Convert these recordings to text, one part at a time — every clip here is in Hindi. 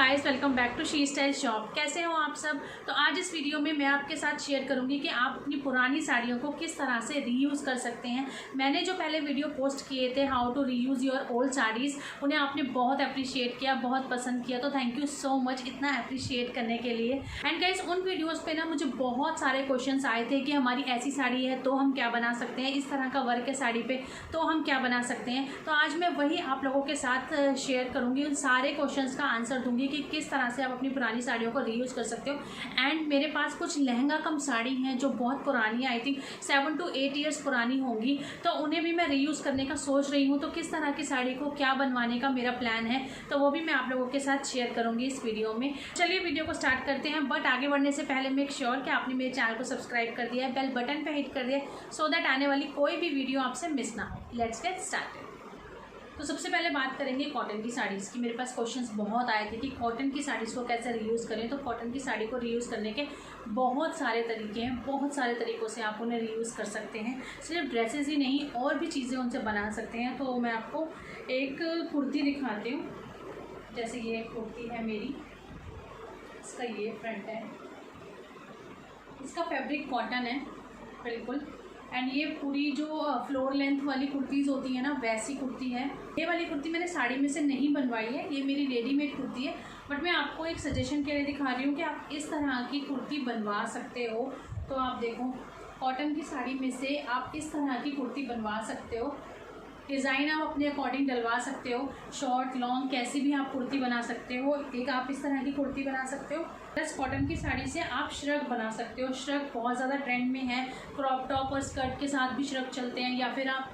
Guys, welcome back to She Style Shop. कैसे हो आप सब। तो आज इस वीडियो में मैं आपके साथ शेयर करूंगी कि आप अपनी पुरानी साड़ियों को किस तरह से रीयूज़ कर सकते हैं। मैंने जो पहले वीडियो पोस्ट किए थे how to reuse your old saris, उन्हें आपने बहुत अप्रिशिएट किया, बहुत पसंद किया, तो थैंक यू सो मच इतना अप्रिशिएट करने के लिए। एंड गाइस, उन वीडियोज़ पर ना मुझे बहुत सारे क्वेश्चन आए थे कि हमारी ऐसी साड़ी है तो हम क्या बना सकते हैं, इस तरह का वर्क है साड़ी पर तो हम क्या बना सकते हैं। तो आज मैं वही आप लोगों के साथ शेयर करूँगी, उन सारे क्वेश्चंस का आंसर दूंगी कि किस तरह से आप अपनी पुरानी साड़ियों को रीयूज़ कर सकते हो। एंड मेरे पास कुछ लहंगा कम साड़ी हैं जो बहुत पुरानी, आई थिंक 7 to 8 ईयर्स पुरानी होंगी, तो उन्हें भी मैं रीयूज़ करने का सोच रही हूँ। तो किस तरह की साड़ी को क्या बनवाने का मेरा प्लान है, तो वो भी मैं आप लोगों के साथ शेयर करूँगी इस वीडियो में। चलिए वीडियो को स्टार्ट करते हैं। बट आगे बढ़ने से पहले मेक श्योर कि आपने मेरे चैनल को सब्सक्राइब कर दिया है, बेल बटन पर हिट कर दिया, सो दैट आने वाली कोई भी वीडियो आपसे मिस ना हो। Let's get started. तो सबसे पहले बात करेंगे कॉटन की साड़ीज़ की। मेरे पास क्वेश्चंस बहुत आए थे कि कॉटन की साड़ीज़ को कैसे रीयूज़ करें। तो कॉटन की साड़ी को रीयूज़ करने के बहुत सारे तरीके हैं, बहुत सारे तरीक़ों से आप उन्हें रीयूज़ कर सकते हैं। सिर्फ ड्रेसेस ही नहीं, और भी चीज़ें उनसे बना सकते हैं। तो मैं आपको एक कुर्ती दिखाती हूँ। जैसे ये कुर्ती है मेरी, इसका ये फ्रंट है, इसका फैब्रिक कॉटन है बिल्कुल। एंड ये पूरी जो फ्लोर लेंथ वाली कुर्तीज़ होती है ना, वैसी कुर्ती है। ये वाली कुर्ती मैंने साड़ी में से नहीं बनवाई है, ये मेरी रेडीमेड कुर्ती है। बट मैं आपको एक सजेशन के लिए दिखा रही हूँ कि आप इस तरह की कुर्ती बनवा सकते हो। तो आप देखो, कॉटन की साड़ी में से आप इस तरह की कुर्ती बनवा सकते हो। डिज़ाइन आप अपने अकॉर्डिंग डलवा सकते हो, शॉर्ट लॉन्ग कैसी भी आप कुर्ती बना सकते हो। एक आप इस तरह की कुर्ती बना सकते हो। प्लस कॉटन की साड़ी से आप श्रग बना सकते हो। श्रग बहुत ज़्यादा ट्रेंड में है, क्रॉप टॉप और स्कर्ट के साथ भी श्रग चलते हैं, या फिर आप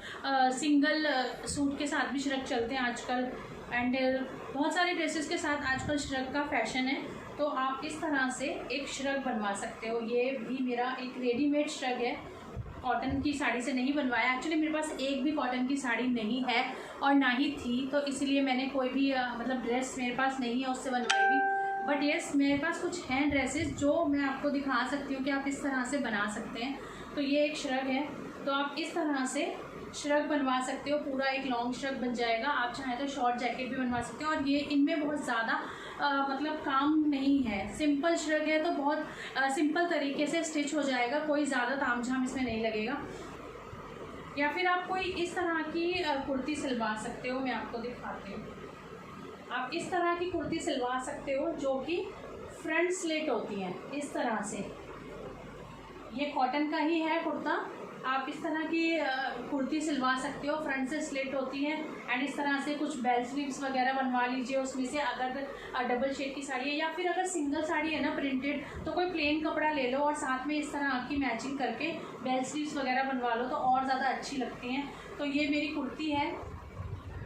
सिंगल सूट के साथ भी श्रग चलते हैं आजकल। एंड बहुत सारे ड्रेसेस के साथ आजकल श्रग का फैशन है। तो आप इस तरह से एक श्रग बनवा सकते हो। ये भी मेरा एक रेडीमेड श्रग है, कॉटन की साड़ी से नहीं बनवाया। एक्चुअली मेरे पास एक भी कॉटन की साड़ी नहीं है और ना ही थी, तो इसलिए मैंने कोई भी मतलब ड्रेस मेरे पास नहीं है उससे बनवाई भी। बट येस, मेरे पास कुछ हैं ड्रेसेस जो मैं आपको दिखा सकती हूँ कि आप इस तरह से बना सकते हैं। तो ये एक श्रग है, तो आप इस तरह से श्रग बनवा सकते हो। पूरा एक लॉन्ग श्रग बन जाएगा। आप चाहें तो शॉर्ट जैकेट भी बनवा सकते हो। और ये इनमें बहुत ज़्यादा मतलब काम नहीं है, सिंपल श्रग है, तो बहुत सिंपल तरीके से स्टिच हो जाएगा, कोई ज़्यादा तामझाम इसमें नहीं लगेगा। या फिर आप कोई इस तरह की कुर्ती सिलवा सकते हो। मैं आपको दिखाती हूँ। आप इस तरह की कुर्ती सिलवा सकते हो जो कि फ्रंट स्लिट होती हैं इस तरह से। ये कॉटन का ही है कुर्ता। आप इस तरह की कुर्ती सिलवा सकते हो, फ्रंट से स्लिट होती है। एंड इस तरह से कुछ बेल स्लीव्स वगैरह बनवा लीजिए उसमें से, अगर डबल शेड की साड़ी है, या फिर अगर सिंगल साड़ी है ना प्रिंटेड, तो कोई प्लेन कपड़ा ले लो और साथ में इस तरह आपकी मैचिंग करके बेल स्लीव्स वगैरह बनवा लो, तो और ज़्यादा अच्छी लगती हैं। तो ये मेरी कुर्ती है,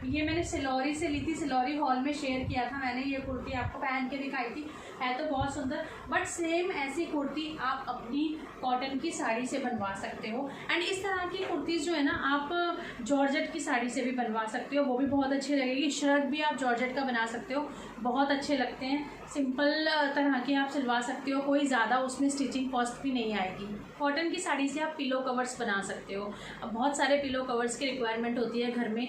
ये मैंने सिलौरी से ली थी, सिलौरी हॉल में शेयर किया था मैंने। ये कुर्ती आपको पहन के दिखाई थी, है तो बहुत सुंदर। बट सेम ऐसी कुर्ती आप अपनी कॉटन की साड़ी से बनवा सकते हो। एंड इस तरह की कुर्तीज़ जो है ना, आप जॉर्जेट की साड़ी से भी बनवा सकते हो, वो भी बहुत अच्छी लगेगी। श्रग भी आप जॉर्जेट का बना सकते हो, बहुत अच्छे लगते हैं। सिंपल तरह के आप सिलवा सकते हो, कोई ज़्यादा उसमें स्टिचिंग कॉस्ट भी नहीं आएगी। कॉटन की साड़ी से आप पिलो कवर्स बना सकते हो। अब बहुत सारे पिलो कवर्स की रिक्वायरमेंट होती है घर में।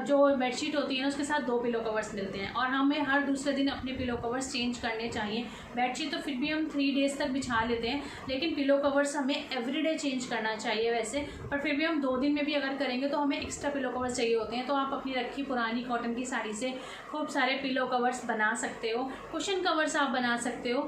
जो बेडशीट होती है ना, उसके साथ 2 पिलो कवर्स मिलते हैं, और हमें हर दूसरे दिन अपने पिलो कवर्स चेंज करने चाहिए। बेडशीट तो फिर भी हम 3 डेज़ तक बिछा लेते हैं, लेकिन पिलो कवर्स हमें एवरीडे चेंज करना चाहिए वैसे। पर फिर भी हम 2 दिन में भी अगर करेंगे तो हमें एक्स्ट्रा पिलो कवर्स चाहिए होते हैं। तो आप अपनी रखी पुरानी कॉटन की साड़ी से खूब सारे पिलो कवर्स बना सकते हो। कुशन कवर्स आप बना सकते हो।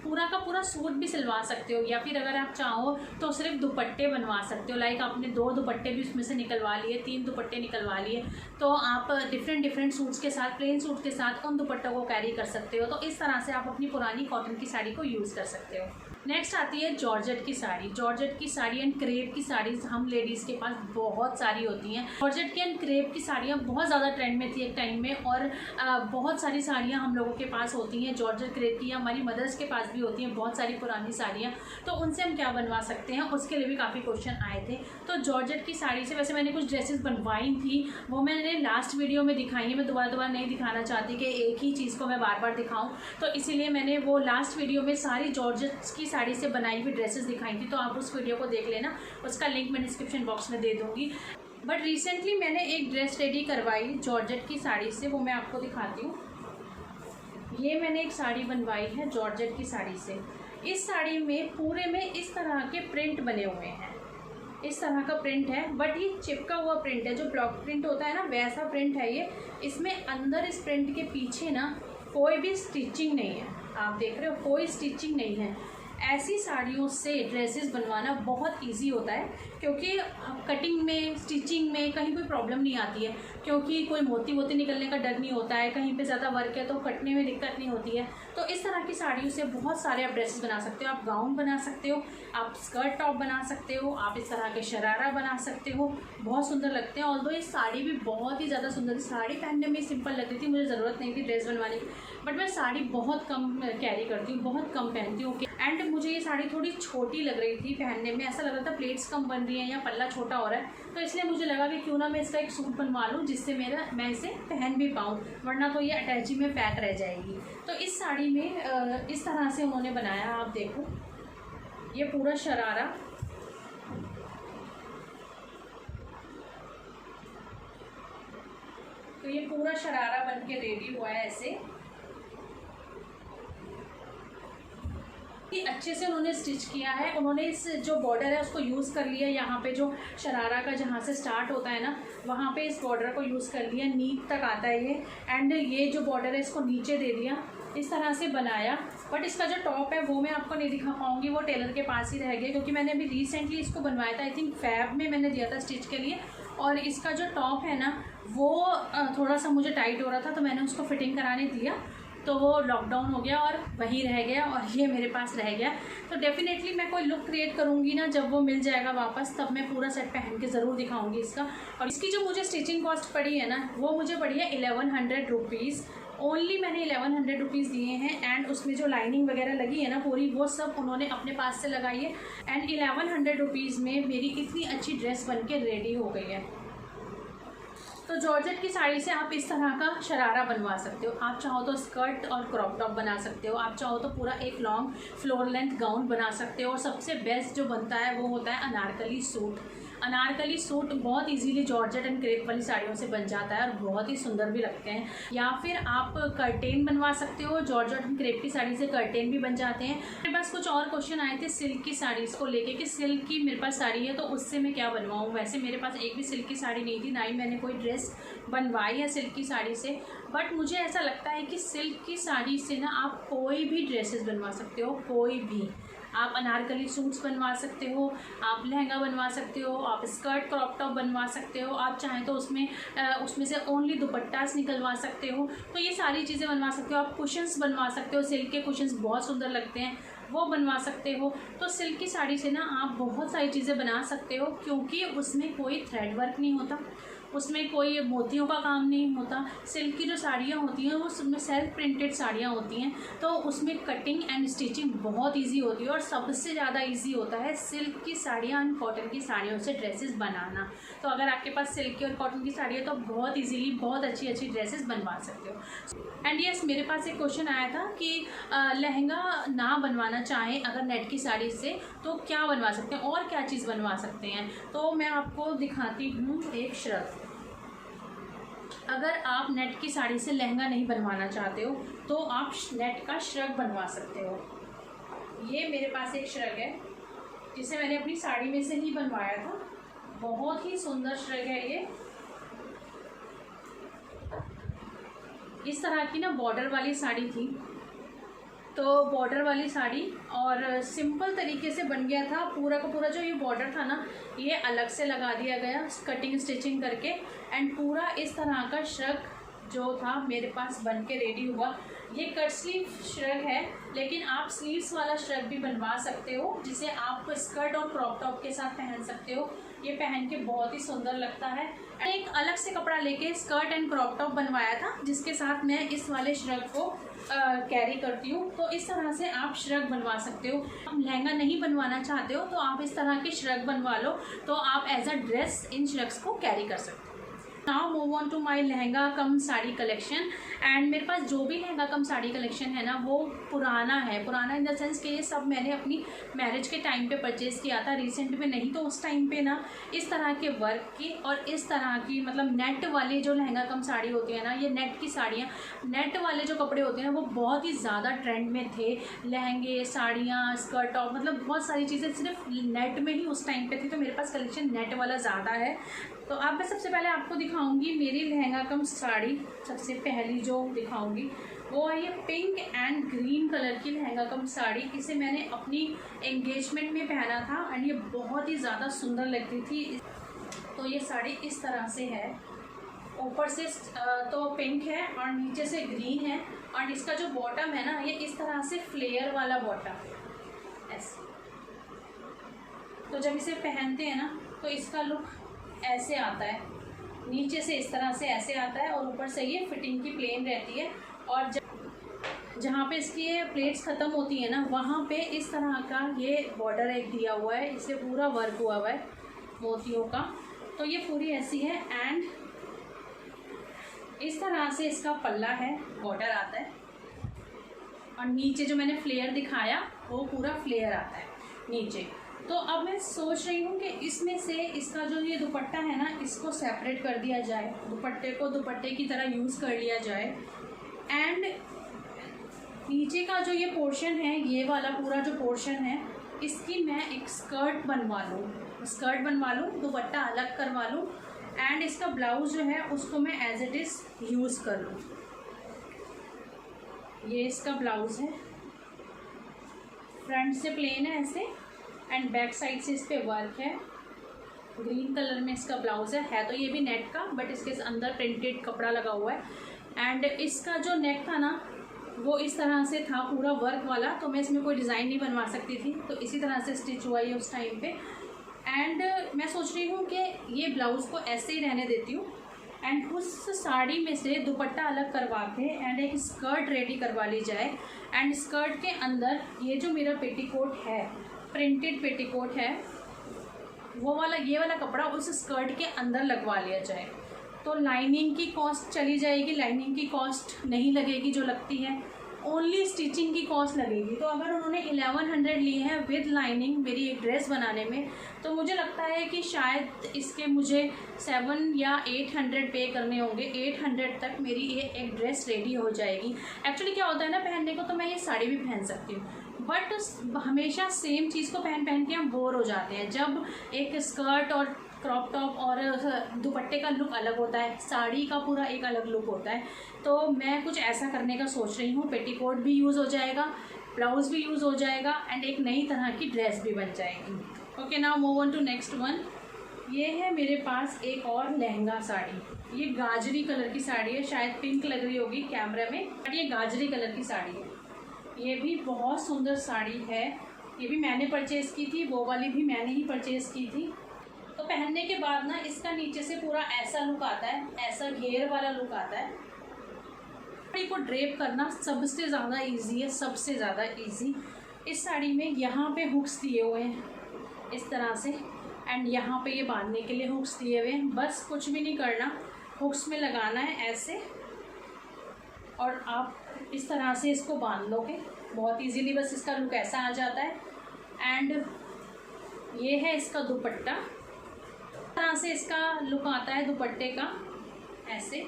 पूरा का पूरा सूट भी सिलवा सकते हो, या फिर अगर आप चाहो तो सिर्फ दुपट्टे बनवा सकते हो। लाइक आपने 2 दुपट्टे भी उसमें से निकलवा लिए, 3 दुपट्टे निकलवा लिए, तो आप डिफरेंट सूट्स के साथ, प्लेन सूट के साथ उन दुपट्टों को कैरी कर सकते हो। तो इस तरह से आप अपनी पुरानी कॉटन की साड़ी को यूज़ कर सकते हो। नेक्स्ट आती है जॉर्जेट की साड़ी। जॉर्जेट की साड़ी एंड क्रेप की साड़ीज हम लेडीज़ के पास बहुत सारी होती हैं। जॉर्जेट की एंड क्रेप की साड़ियाँ बहुत ज़्यादा ट्रेंड में थी एक टाइम में, और बहुत सारी साड़ियाँ हम लोगों के पास होती हैं जॉर्जेट क्रेप की, हमारी मदर्स के पास भी होती हैं बहुत सारी पुरानी साड़ियाँ। तो उनसे हम क्या बनवा सकते हैं, उसके लिए भी काफ़ी क्वेश्चन आए थे। तो जॉर्जेट की साड़ी से वैसे मैंने कुछ ड्रेसेस बनवाई थी, वो मैंने लास्ट वीडियो में दिखाई है। मैं दोबारा नहीं दिखाना चाहती कि एक ही चीज़ को मैं बार बार दिखाऊँ, तो इसीलिए मैंने वो लास्ट वीडियो में सारी जॉर्जेट की साड़ी से बनाई हुई ड्रेसेस दिखाई थी। तो आप उस वीडियो को देख लेना, उसका लिंक मैं डिस्क्रिप्शन बॉक्स में दे दूँगी। बट रिसेंटली मैंने एक ड्रेस रेडी करवाई जॉर्जेट की साड़ी से, वो मैं आपको दिखाती हूँ। ये मैंने एक साड़ी बनवाई है जॉर्जेट की साड़ी से। इस साड़ी में पूरे में इस तरह के प्रिंट बने हुए हैं, इस तरह का प्रिंट है, बट ये चिपका हुआ प्रिंट है, जो ब्लॉक प्रिंट होता है ना वैसा प्रिंट है ये। इसमें अंदर इस प्रिंट के पीछे ना कोई भी स्टिचिंग नहीं है, आप देख रहे हो कोई स्टिचिंग नहीं है। ऐसी साड़ियों से ड्रेसेस बनवाना बहुत इजी होता है, क्योंकि कटिंग में स्टिचिंग में कहीं कोई प्रॉब्लम नहीं आती है, क्योंकि कोई मोती वोती निकलने का डर नहीं होता है, कहीं पे ज़्यादा वर्क है तो कटने में दिक्कत नहीं होती है। तो इस तरह की साड़ियों से बहुत सारे आप ड्रेसेस बना सकते हो, आप गाउन बना सकते हो, आप स्कर्ट टॉप बना सकते हो, आप इस तरह के शरारा बना सकते हो, बहुत सुंदर लगते हैं। ऑल्दो ये साड़ी भी बहुत ही ज़्यादा सुंदर, साड़ी पहनने में सिंपल लगती थी, मुझे ज़रूरत नहीं थी ड्रेस बनवाने की, बट मैं साड़ी बहुत कम कैरी करती हूँ, बहुत कम पहनती हूँ। एंड मुझे ये साड़ी थोड़ी छोटी लग रही थी पहनने में, ऐसा लग रहा था प्लेट्स कम बन रही हैं या पल्ला छोटा हो रहा है, तो इसलिए मुझे लगा कि क्यों ना मैं इसका एक सूट बनवा लूँ जिससे मैं इसे पहन भी पाऊँ, वरना तो ये अटैची में पैक रह जाएगी। तो इस साड़ी में इस तरह से उन्होंने बनाया, आप देखो ये पूरा शरारा, तो ये पूरा शरारा बन के रेडी हुआ है ऐसे, अच्छे से उन्होंने स्टिच किया है। उन्होंने इस जो बॉर्डर है उसको यूज़ कर लिया, यहाँ पे जो शरारा का जहाँ से स्टार्ट होता है ना वहाँ पे इस बॉर्डर को यूज़ कर लिया, नीच तक आता है ये। एंड ये जो बॉर्डर है इसको नीचे दे दिया, इस तरह से बनाया। बट इसका जो टॉप है वो मैं आपको नहीं दिखा पाऊँगी, वो टेलर के पास ही रह गया, क्योंकि मैंने अभी रिसेंटली इसको बनवाया था, आई थिंक फैब में मैंने दिया था स्टिच के लिए। और इसका जो टॉप है ना वो थोड़ा सा मुझे टाइट हो रहा था, तो मैंने उसको फिटिंग कराने दिया, तो वो लॉकडाउन हो गया और वहीं रह गया और ये मेरे पास रह गया। तो डेफिनेटली मैं कोई लुक क्रिएट करूँगी ना जब वो मिल जाएगा वापस, तब मैं पूरा सेट पहन के ज़रूर दिखाऊंगी इसका। और इसकी जो मुझे स्टिचिंग कॉस्ट पड़ी है ना वो मुझे पड़ी है 1100 रुपीज़ ओनली। मैंने 1100 रुपीज़ दिए हैं। एंड उसमें जो लाइनिंग वगैरह लगी है ना पूरी, वो सब उन्होंने अपने पास से लगाई है। एंड 1100 रुपीज़ में मेरी इतनी अच्छी ड्रेस बन के रेडी हो गई है। तो जॉर्जेट की साड़ी से आप इस तरह का शरारा बनवा सकते हो, आप चाहो तो स्कर्ट और क्रॉप टॉप बना सकते हो, आप चाहो तो पूरा एक लॉन्ग फ्लोर लेंथ गाउन बना सकते हो। और सबसे बेस्ट जो बनता है वो होता है अनारकली सूट। अनारकली सूट बहुत इजीली जॉर्जेट एंड क्रेप वाली साड़ियों से बन जाता है और बहुत ही सुंदर भी लगते हैं। या फिर आप कर्टेन बनवा सकते हो, जॉर्जेट एंड क्रेप की साड़ी से कर्टेन भी बन जाते हैं। मेरे पास कुछ और क्वेश्चन आए थे सिल्क की साड़ीज़ को लेके कि सिल्क की मेरे पास साड़ी है तो उससे मैं क्या बनवाऊँ। वैसे मेरे पास एक भी सिल्क की साड़ी नहीं थी, ना ही मैंने कोई ड्रेस बनवाई है सिल्क की साड़ी से। बट मुझे ऐसा लगता है कि सिल्क की साड़ी से ना आप कोई भी ड्रेसेस बनवा सकते हो, कोई भी। आप अनारकली सूट्स बनवा सकते हो, आप लहंगा बनवा सकते हो, आप स्कर्ट क्रॉप टॉप बनवा सकते हो, आप चाहें तो उसमें से ओनली दुपट्टास निकलवा सकते हो। तो ये सारी चीज़ें बनवा सकते हो। आप कुशन्स बनवा सकते हो, सिल्क के कुशन्स बहुत सुंदर लगते हैं, वो बनवा सकते हो। तो सिल्क की साड़ी से ना आप बहुत सारी चीज़ें बना सकते हो, क्योंकि उसमें कोई थ्रेड वर्क नहीं होता, उसमें कोई मोतियों का काम नहीं होता। सिल्क की जो साड़ियाँ होती हैं वो उसमें सेल्फ प्रिंटेड साड़ियाँ होती हैं, तो उसमें कटिंग एंड स्टिचिंग बहुत इजी होती है। और सबसे ज़्यादा इजी होता है सिल्क की साड़ियाँ एंड कॉटन की साड़ियों से ड्रेसेस बनाना। तो अगर आपके पास सिल्क की और कॉटन की साड़ी है तो बहुत ईजीली बहुत अच्छी अच्छी ड्रेसेस बनवा सकते हो। एंड यस, मेरे पास एक क्वेश्चन आया था कि लहंगा ना बनवाना चाहें अगर नेट की साड़ी से तो क्या बनवा सकते हैं और क्या चीज़ बनवा सकते हैं। तो मैं आपको दिखाती हूँ एक श्रग। अगर आप नेट की साड़ी से लहंगा नहीं बनवाना चाहते हो तो आप नेट का श्रग बनवा सकते हो। ये मेरे पास एक श्रग है जिसे मैंने अपनी साड़ी में से ही बनवाया था, बहुत ही सुंदर श्रग है ये। इस तरह की ना बॉर्डर वाली साड़ी थी, तो बॉर्डर वाली साड़ी और सिंपल तरीके से बन गया था। पूरा का पूरा जो ये बॉर्डर था ना ये अलग से लगा दिया गया कटिंग स्टिचिंग करके। एंड पूरा इस तरह का श्रग जो था मेरे पास बन के रेडी हुआ। ये कट स्लीव श्रग है, लेकिन आप स्लीव्स वाला श्रग भी बनवा सकते हो जिसे आप स्कर्ट और क्रॉप टॉप के साथ पहन सकते हो। ये पहन के बहुत ही सुंदर लगता है। एक अलग से कपड़ा लेके स्कर्ट एंड क्रॉप टॉप बनवाया था जिसके साथ मैं इस वाले श्रग को कैरी करती हूँ। तो इस तरह से आप श्रग बनवा सकते हो। आप लहंगा नहीं बनवाना चाहते हो तो आप इस तरह के श्रग बनवा लो, तो आप as a dress in shrugs को कैरी कर सकते हो। Now move on to my lehenga cum sari collection. And मेरे पास जो भी लहंगा कम साड़ी कलेक्शन है ना वो पुराना है, पुराना इन द सेंस कि ये सब मैंने अपनी मैरिज के टाइम पे परचेज़ किया था, रिसेंट में नहीं। तो उस टाइम पे ना इस तरह के वर्क की और इस तरह की मतलब नेट वाली जो लहंगा कम साड़ी होती है ना, ये नेट की साड़ियाँ, नेट वाले जो कपड़े होते हैं वो बहुत ही ज़्यादा ट्रेंड में थे। लहंगे, साड़ियाँ, स्कर्ट, टॉप, मतलब बहुत सारी चीज़ें सिर्फ नेट में ही उस टाइम पे थी। तो मेरे पास कलेक्शन नेट वाला ज़्यादा है। तो अब मैं सबसे पहले आपको दिखाऊंगी मेरी लहंगा कम साड़ी। सबसे पहली जो दिखाऊंगी वो है ये पिंक एंड ग्रीन कलर की लहंगा कम साड़ी। इसे मैंने अपनी एंगेजमेंट में पहना था एंड ये बहुत ही ज़्यादा सुंदर लगती थी। तो ये साड़ी इस तरह से है, ऊपर से तो पिंक है और नीचे से ग्रीन है और इसका जो बॉटम है ना ये इस तरह से फ्लेयर वाला बॉटम ऐसे। तो जब इसे पहनते हैं ना तो इसका लुक ऐसे आता है, नीचे से इस तरह से ऐसे आता है और ऊपर से ये फिटिंग की प्लेन रहती है। और जहाँ पे इसकी ये प्लेट्स ख़त्म होती है ना वहाँ पे इस तरह का ये बॉर्डर एक दिया हुआ है, इससे पूरा वर्क हुआ हुआ है मोतियों का। तो ये पूरी ऐसी है एंड इस तरह से इसका पल्ला है, बॉर्डर आता है और नीचे जो मैंने फ्लेयर दिखाया वो पूरा फ्लेयर आता है नीचे। तो अब मैं सोच रही हूँ कि इसमें से इसका जो ये दुपट्टा है ना इसको सेपरेट कर दिया जाए, दुपट्टे को दुपट्टे की तरह यूज़ कर लिया जाए एंड नीचे का जो ये पोर्शन है, ये वाला पूरा जो पोर्शन है, इसकी मैं एक स्कर्ट बनवा लूँ, दुपट्टा अलग करवा लूँ एंड इसका ब्लाउज़ जो है उसको मैं एज इट इज़ यूज़ कर लूँ। ये इसका ब्लाउज़ है, फ्रंट से प्लेन है ऐसे एंड बैक साइड से इस पे वर्क है। ग्रीन कलर में इसका ब्लाउज़ है तो ये भी नेट का, बट इसके अंदर प्रिंटेड कपड़ा लगा हुआ है एंड इसका जो नेक था ना वो इस तरह से था पूरा वर्क वाला। तो मैं इसमें कोई डिज़ाइन नहीं बनवा सकती थी, तो इसी तरह से स्टिच हुआ ये उस टाइम पे। एंड मैं सोच रही हूँ कि ये ब्लाउज़ को ऐसे ही रहने देती हूँ एंड उस साड़ी में से दुपट्टा अलग करवा के एंड एक स्कर्ट रेडी करवा ली जाए एंड स्कर्ट के अंदर ये जो मेरा पेटीकोट है, प्रिंटेड पेटीकोट है, वो वाला ये वाला कपड़ा उस स्कर्ट के अंदर लगवा लिया जाए। तो लाइनिंग की कॉस्ट चली जाएगी, लाइनिंग की कॉस्ट नहीं लगेगी जो लगती है, ओनली स्टिचिंग की कॉस्ट लगेगी। तो अगर उन्होंने 1100 ली है विद लाइनिंग मेरी एक ड्रेस बनाने में, तो मुझे लगता है कि शायद इसके मुझे 7 या 800 पे करने होंगे। 800 तक मेरी ये एक ड्रेस रेडी हो जाएगी। एक्चुअली क्या होता है ना, पहनने को तो मैं ये साड़ी भी पहन सकती हूँ, बट हमेशा सेम चीज़ को पहन पहन के हम बोर हो जाते हैं। जब एक स्कर्ट और क्रॉप टॉप और दुपट्टे का लुक अलग होता है, साड़ी का पूरा एक अलग लुक होता है। तो मैं कुछ ऐसा करने का सोच रही हूँ, पेटीकोट भी यूज़ हो जाएगा, ब्लाउज़ भी यूज़ हो जाएगा एंड एक नई तरह की ड्रेस भी बन जाएगी। Okay, now move on to next one. ये है मेरे पास एक और लहंगा साड़ी। ये गाजरी कलर की साड़ी है, शायद पिंक लग रही होगी कैमरा में, बट ये गाजरी कलर की साड़ी है। ये भी बहुत सुंदर साड़ी है, ये भी मैंने परचेज़ की थी, वो वाली भी मैंने ही परचेज़ की थी। तो पहनने के बाद ना इसका नीचे से पूरा ऐसा लुक आता है, ऐसा घेर वाला लुक आता है। साड़ी को ड्रेप करना सबसे ज़्यादा इजी है, सबसे ज़्यादा इजी। इस साड़ी में यहाँ पे हुक्स दिए हुए हैं इस तरह से एंड यहाँ पे ये बांधने के लिए हुक्स दिए हुए हैं। बस कुछ भी नहीं करना, हुक्स में लगाना है ऐसे और आप इस तरह से इसको बांध लोगे बहुत इजीली। बस इसका लुक ऐसा आ जाता है एंड ये है इसका दुपट्टा, इस तरह से इसका लुक आता है दुपट्टे का ऐसे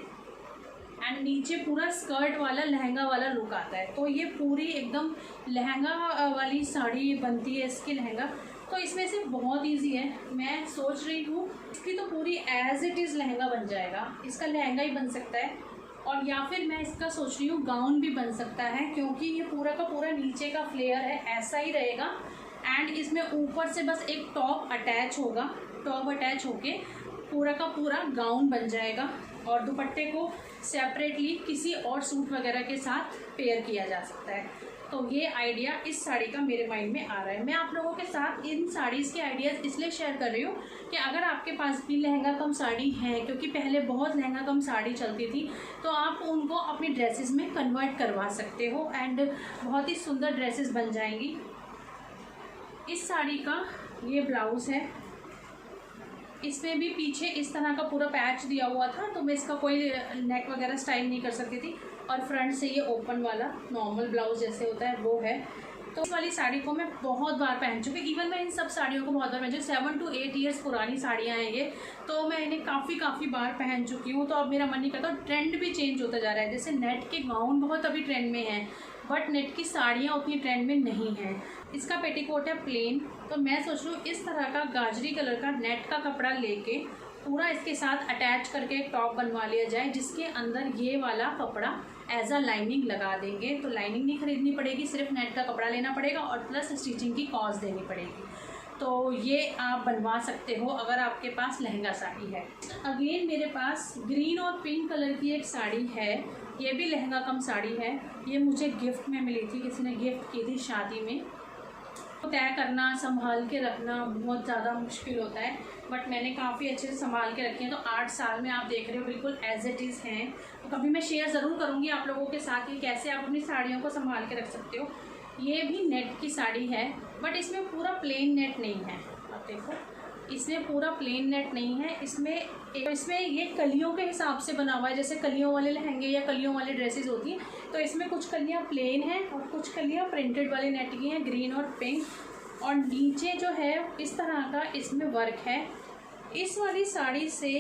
एंड नीचे पूरा स्कर्ट वाला लहंगा वाला लुक आता है। तो ये पूरी एकदम लहंगा वाली साड़ी बनती है इसकी लहंगा। तो इसमें से बहुत इजी है, मैं सोच रही हूँ इसकी तो पूरी एज इट इज़ लहंगा बन जाएगा, इसका लहंगा ही बन सकता है और या फिर मैं इसका सोच रही हूँ गाउन भी बन सकता है, क्योंकि ये पूरा का पूरा नीचे का फ्लेयर है ऐसा ही रहेगा एंड इसमें ऊपर से बस एक टॉप अटैच होगा, टॉप अटैच होके पूरा का पूरा गाउन बन जाएगा और दुपट्टे को सेपरेटली किसी और सूट वगैरह के साथ पेयर किया जा सकता है। तो ये आइडिया इस साड़ी का मेरे माइंड में आ रहा है। मैं आप लोगों के साथ इन साड़ीज़ के आइडियाज़ इसलिए शेयर कर रही हूँ कि अगर आपके पास भी लहंगा कम साड़ी है, क्योंकि पहले बहुत लहंगा कम साड़ी चलती थी, तो आप उनको अपनी ड्रेसेस में कन्वर्ट करवा सकते हो एंड बहुत ही सुंदर ड्रेसेस बन जाएंगी। इस साड़ी का ये ब्लाउज़ है, इसमें भी पीछे इस तरह का पूरा पैच दिया हुआ था, तो मैं इसका कोई नेक वगैरह स्टाइल नहीं कर सकती थी। और फ्रंट से ये ओपन वाला नॉर्मल ब्लाउज जैसे होता है वो है। तो इस वाली साड़ी को मैं बहुत बार पहन चुकी, इवन मैं इन सब साड़ियों को बहुत बार पहन चुकी। 7 to 8 ईयर्स पुरानी साड़ियाँ हैं ये, तो मैं इन्हें काफ़ी बार पहन चुकी हूँ। तो अब मेरा मन नहीं करता। ट्रेंड भी चेंज होता जा रहा है, जैसे नेट के गाउन बहुत अभी ट्रेंड में हैं, बट नेट की साड़ियाँ उतनी ट्रेंड में नहीं हैं। इसका पेटीकोट है प्लेन, तो मैं सोच रही हूँ इस तरह का गाजरी कलर का नेट का कपड़ा लेके पूरा इसके साथ अटैच करके एक टॉप बनवा लिया जाए, जिसके अंदर ये वाला कपड़ा एज अ लाइनिंग लगा देंगे। तो लाइनिंग नहीं खरीदनी पड़ेगी, सिर्फ नेट का कपड़ा लेना पड़ेगा और प्लस स्टिचिंग की कॉस्ट देनी पड़ेगी। तो ये आप बनवा सकते हो अगर आपके पास लहंगा साड़ी है। अगेन मेरे पास ग्रीन और पिंक कलर की एक साड़ी है, ये भी लहंगा कम साड़ी है। ये मुझे गिफ्ट में मिली थी, किसी ने गिफ्ट की थी शादी में। तो तय करना, संभाल के रखना बहुत ज़्यादा मुश्किल होता है, बट मैंने काफ़ी अच्छे से संभाल के रखी है। तो 8 साल में आप देख रहे हो बिल्कुल एज इट इज़ हैं। तो कभी मैं शेयर ज़रूर करूँगी आप लोगों के साथ कि कैसे आप अपनी साड़ियों को संभाल के रख सकते हो। ये भी नेट की साड़ी है, बट इसमें पूरा प्लेन नेट नहीं है। आप देखो, इसमें पूरा प्लेन नेट नहीं है, इसमें ये कलियों के हिसाब से बना हुआ है, जैसे कलियों वाले लहंगे या कलियों वाले ड्रेसेस होती हैं। तो इसमें कुछ कलियाँ प्लेन हैं और कुछ कलियाँ प्रिंटेड वाले नेट की हैं, ग्रीन और पिंक। और नीचे जो है इस तरह का इसमें वर्क है। इस वाली साड़ी से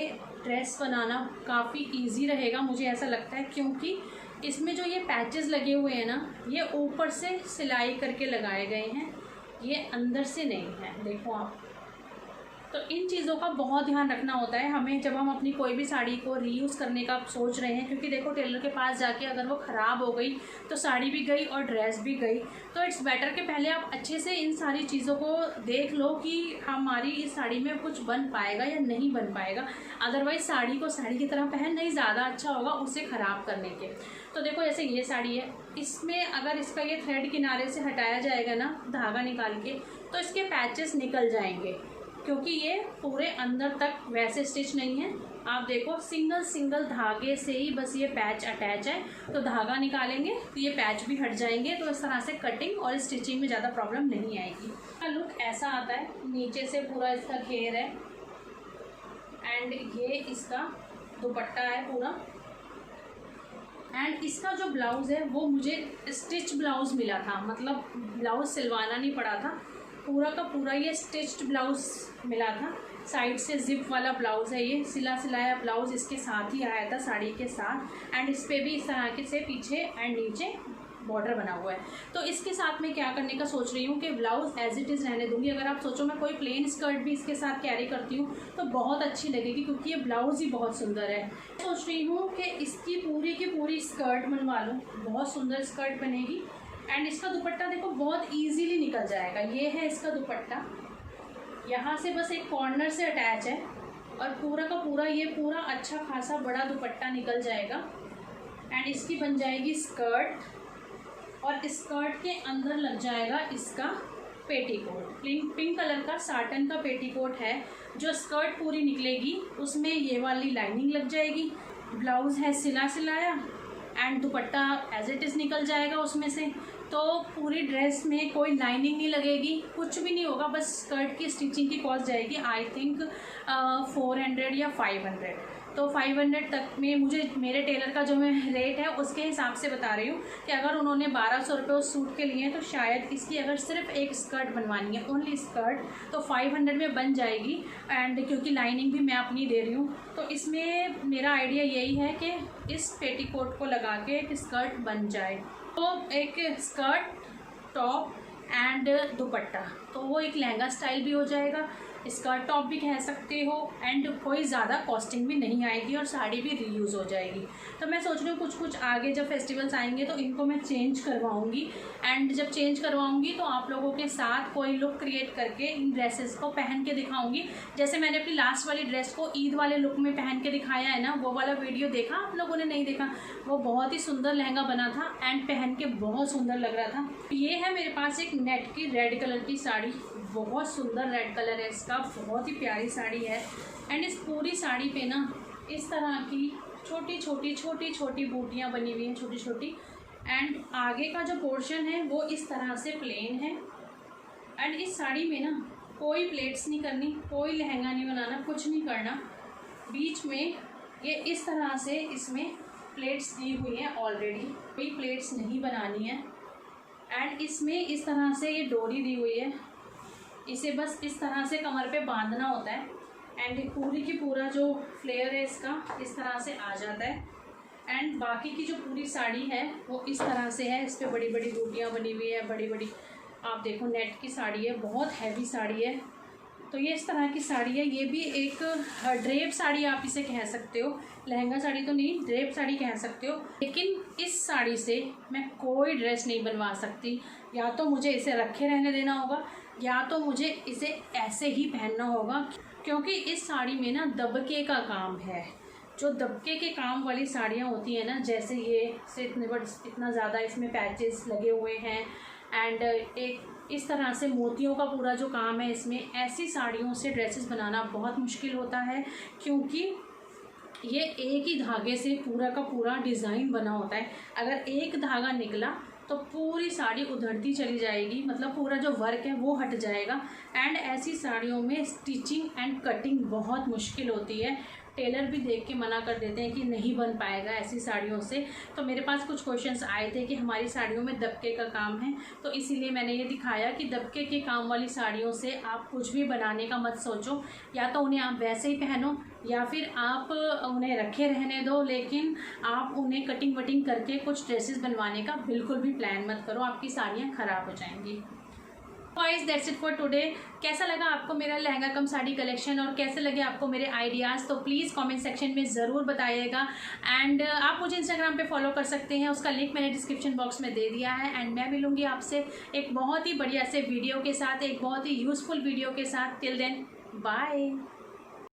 ड्रेस बनाना काफ़ी इजी रहेगा, मुझे ऐसा लगता है, क्योंकि इसमें जो ये पैचेस लगे हुए हैं ना, ये ऊपर से सिलाई करके लगाए गए हैं, ये अंदर से नहीं है। देखो आप, तो इन चीज़ों का बहुत ध्यान रखना होता है हमें जब हम अपनी कोई भी साड़ी को रीयूज़ करने का सोच रहे हैं, क्योंकि देखो टेलर के पास जाके अगर वो ख़राब हो गई तो साड़ी भी गई और ड्रेस भी गई। तो इट्स बेटर कि पहले आप अच्छे से इन सारी चीज़ों को देख लो कि हमारी इस साड़ी में कुछ बन पाएगा या नहीं बन पाएगा। अदरवाइज़ साड़ी को साड़ी की तरह पहनना ही ज़्यादा अच्छा होगा उसे ख़राब करने के। तो देखो जैसे ये साड़ी है, इसमें अगर इसका ये थ्रेड किनारे से हटाया जाएगा ना धागा निकाल के, तो इसके पैचेस निकल जाएंगे, क्योंकि ये पूरे अंदर तक वैसे स्टिच नहीं है। आप देखो सिंगल धागे से ही बस ये पैच अटैच है, तो धागा निकालेंगे तो ये पैच भी हट जाएंगे। तो इस तरह से कटिंग और स्टिचिंग में ज़्यादा प्रॉब्लम नहीं आएगी। इसका लुक ऐसा आता है, नीचे से पूरा इसका घेर है एंड ये इसका दुपट्टा है पूरा। एंड इसका जो ब्लाउज़ है वो मुझे स्टिच ब्लाउज़ मिला था, मतलब ब्लाउज़ सिलवाना नहीं पड़ा था, पूरा का पूरा ये स्टिच्ड ब्लाउज़ मिला था। साइड से जिप वाला ब्लाउज़ है, ये सिलाया ब्लाउज़ इसके साथ ही आया था साड़ी के साथ। एंड इस पर भी इस तरह के से पीछे एंड नीचे बॉर्डर बना हुआ है। तो इसके साथ मैं क्या करने का सोच रही हूँ कि ब्लाउज़ एज इट इज़ रहने दूँगी। अगर आप सोचो मैं कोई प्लेन स्कर्ट भी इसके साथ कैरी करती हूँ तो बहुत अच्छी लगेगी, क्योंकि ये ब्लाउज़ ही बहुत सुंदर है। सोच रही हूँ कि इसकी पूरी की पूरी स्कर्ट बनवा लूँ, बहुत सुंदर स्कर्ट बनेगी। एंड इसका दुपट्टा देखो बहुत इजीली निकल जाएगा। ये है इसका दुपट्टा, यहाँ से बस एक कॉर्नर से अटैच है और पूरा का पूरा ये पूरा अच्छा खासा बड़ा दुपट्टा निकल जाएगा। एंड इसकी बन जाएगी स्कर्ट, और स्कर्ट के अंदर लग जाएगा इसका पेटीकोट। पिंक कलर का साटन का पेटीकोट है। जो स्कर्ट पूरी निकलेगी उसमें ये वाली लाइनिंग लग जाएगी। ब्लाउज़ है सिलाया and dupatta as it is निकल जाएगा उसमें से। तो पूरी ड्रेस में कोई लाइनिंग नहीं लगेगी, कुछ भी नहीं होगा, बस स्कर्ट की स्टिचिंग की कॉस्ट जाएगी आई थिंक 400 या 500। तो 500 तक में मुझे मेरे टेलर का जो मैं रेट है उसके हिसाब से बता रही हूँ कि अगर उन्होंने 1200 रुपये उस सूट के लिए हैं तो शायद इसकी अगर सिर्फ एक स्कर्ट बनवानी है, ओनली स्कर्ट, तो 500 में बन जाएगी। एंड क्योंकि लाइनिंग भी मैं अपनी दे रही हूँ, तो इसमें मेरा आइडिया यही है कि इस पेटीकोट को लगा के एक स्कर्ट बन जाए। तो एक स्कर्ट, टॉप एंड दुपट्टा, तो वो एक लहंगा स्टाइल भी हो जाएगा, स्कर्ट टॉप भी कह सकते हो, एंड कोई ज़्यादा कॉस्टिंग भी नहीं आएगी और साड़ी भी रीयूज़ हो जाएगी। तो मैं सोच रही हूँ कुछ आगे जब फेस्टिवल्स आएंगे तो इनको मैं चेंज करवाऊँगी। एंड जब चेंज करवाऊँगी तो आप लोगों के साथ कोई लुक क्रिएट करके इन ड्रेसेस को पहन के दिखाऊँगी। जैसे मैंने अपनी लास्ट वाली ड्रेस को ईद वाले लुक में पहन के दिखाया है ना, वो वाला वीडियो देखा आप लोगों ने? नहीं देखा? वो बहुत ही सुंदर लहंगा बना था एंड पहन के बहुत सुंदर लग रहा था। ये है मेरे पास एक नेट की रेड कलर की साड़ी, बहुत सुंदर रेड कलर है इसका, बहुत ही प्यारी साड़ी है। एंड इस पूरी साड़ी पे ना इस तरह की छोटी छोटी बूटियाँ बनी हुई हैं, छोटी छोटी। एंड आगे का जो पोर्शन है वो इस तरह से प्लेन है। एंड इस साड़ी में ना कोई प्लेट्स नहीं करनी, कोई लहंगा नहीं बनाना, कुछ नहीं करना। बीच में ये इस तरह से इसमें प्लेट्स दी हुई हैं ऑलरेडी, कोई प्लेट्स नहीं बनानी है। एंड इसमें इस तरह से ये डोरी दी हुई है, इसे बस इस तरह से कमर पे बांधना होता है। एंड पूरी की पूरा जो फ्लेयर है इसका इस तरह से आ जाता है। एंड बाकी की जो पूरी साड़ी है वो इस तरह से है, इस पर बड़ी बड़ी बूटियाँ बनी हुई है, बड़ी बड़ी आप देखो नेट की साड़ी है, बहुत हैवी साड़ी है। तो ये इस तरह की साड़ी है, ये भी एक ड्रेप साड़ी आप इसे कह सकते हो, लहंगा साड़ी तो नहीं, ड्रेप साड़ी कह सकते हो। लेकिन इस साड़ी से मैं कोई ड्रेस नहीं बनवा सकती, या तो मुझे इसे रखे रहने देना होगा या तो मुझे इसे ऐसे ही पहनना होगा, क्योंकि इस साड़ी में ना दबके का काम है। जो दबके के काम वाली साड़ियाँ होती हैं ना, जैसे ये से इतना ज़्यादा इसमें पैचेस लगे हुए हैं एंड एक इस तरह से मोतियों का पूरा जो काम है इसमें, ऐसी साड़ियों से ड्रेसेस बनाना बहुत मुश्किल होता है, क्योंकि ये एक ही धागे से पूरा का पूरा डिज़ाइन बना होता है। अगर एक धागा निकला तो पूरी साड़ी उधड़ती चली जाएगी, मतलब पूरा जो वर्क है वो हट जाएगा। एंड ऐसी साड़ियों में स्टिचिंग एंड कटिंग बहुत मुश्किल होती है, टेलर भी देख के मना कर देते हैं कि नहीं बन पाएगा ऐसी साड़ियों से। तो मेरे पास कुछ क्वेश्चंस आए थे कि हमारी साड़ियों में दबके का काम है, तो इसीलिए मैंने ये दिखाया कि दबके के काम वाली साड़ियों से आप कुछ भी बनाने का मत सोचो, या तो उन्हें आप वैसे ही पहनो या फिर आप उन्हें रखे रहने दो, लेकिन आप उन्हें कटिंग वटिंग करके कुछ ड्रेसेस बनवाने का बिल्कुल भी प्लान मत करो, आपकी साड़ियाँ ख़राब हो जाएंगी। Guys that's it for today. कैसा लगा आपको मेरा लहंगा कम साड़ी कलेक्शन और कैसे लगे आपको मेरे आइडियाज़, तो प्लीज़ कमेंट सेक्शन में ज़रूर बताइएगा। एंड आप मुझे इंस्टाग्राम पे फॉलो कर सकते हैं, उसका लिंक मैंने डिस्क्रिप्शन बॉक्स में दे दिया है। एंड मैं मिलूँगी आपसे एक बहुत ही बढ़िया से वीडियो के साथ, एक बहुत ही यूज़फुल वीडियो के साथ। Till then bye.